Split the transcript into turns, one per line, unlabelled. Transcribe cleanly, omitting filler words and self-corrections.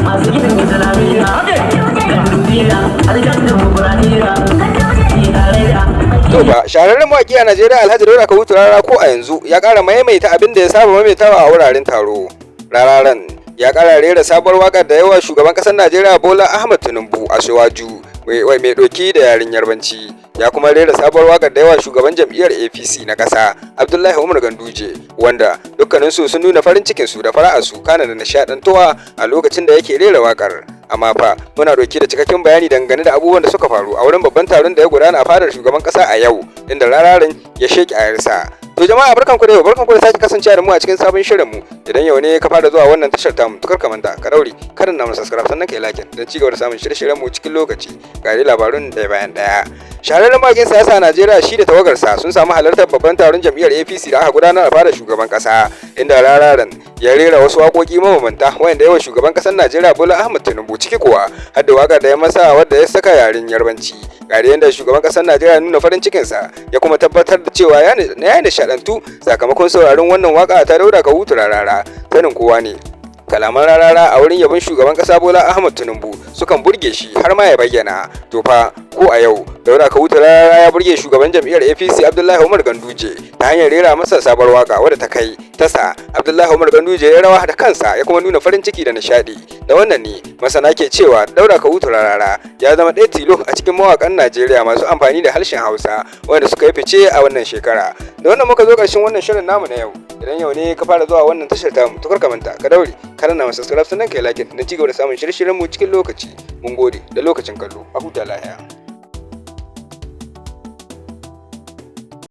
masu gidan islamiyya da duniya aljanna mubarakira
To fa shahararren mawaki a Najeriya Alhaji Dauda Kahutu Rarara ko a yanzu ya ƙara maimaita abin da ya saba maimaitawa a wuraren taro. Rararan ya ƙara rera sabuwar waƙar da yawa shugaban ƙasar Najeriya Bola Ahmed Tinubu a Shiwaju mai ɗauki da yaren Yarbanci. Ya kuma rera sabuwar waƙar da yawa shugaban jam'iyyar A.P.C na ƙasa Abdullahi Umar Ganduje, wanda dukkaninsu sun nuna farin cikinsu da fara'arsu kana da nishaɗantuwa a lokacin da yake rera waƙar. Amma fa muna ɗauke da cikakken bayani dangane da abubuwan da suka faru a wurin babban taron da ya gudana a fadar shugaban ƙasa a yau, inda Rararan ya sheke ayarsa. To jama'a barkanku da yau, barkanku da sake kasancewa da mu a cikin sabon shirin mu. Idan yau ne ka fara zuwa wannan tashar tamu, tukar ka manta ka daure karin na subscribe sannan kai like don ci gaba da samun shirye-shiryen mu cikin lokaci. Ga dai labarun ɗaya bayan ɗaya. Shahararren mawaƙin siyasa a Najeriya shi da tawagarsa sun samu halartar babban taron jam'iyyar A.P.C da aka gudanar a fadar shugaban ƙasa, inda Rararan ya rera wasu waƙoƙi mabambanta wanda yawa shugaban ƙasar Najeriya Bola Ahmed Tinubu, ciki kuwa har da waƙar da ya masa wadda ya saka yaren Yarbanci. Ga yadda shugaban ƙasar Najeriya nuna farin cikinsa ya kuma tabbatar da cewa ya nishaɗantu sakamakon sauraron wannan waƙa ta Dauda Kahutu Rarara. Sanin kowa ne kalaman Rarara a wurin yabon shugaban ƙasa Bola Ahmed Tinubu sukan burge shi har ma ya bayyana. To fa ko a yau Dauda Kahutu Rarara ya burge shugaban jam'iyyar A.P.C Abdullahi Umar Ganduje ta hanyar rera masa sabuwar waka wadda ta kai tasa Abdullahi Umar Ganduje ya rawa da kansa ya kuma nuna farin ciki da nishadi. Da wannan ne masana ke cewa Dauda Kahutu Rarara ya zama ɗaya tilo a cikin mawakan Najeriya masu amfani da harshen Hausa wanda suka yi fice a wannan shekara. Da wannan muka zo ƙarshen wannan shirin namu na yau. Idan yau ne ka fara zuwa wannan tashar tamu, to ka manta ka daure kana na subscribe sannan kai like na cigaba da samun shirye-shiryen mu cikin lokaci. Mun gode da lokacin kallo. A huta lafiya.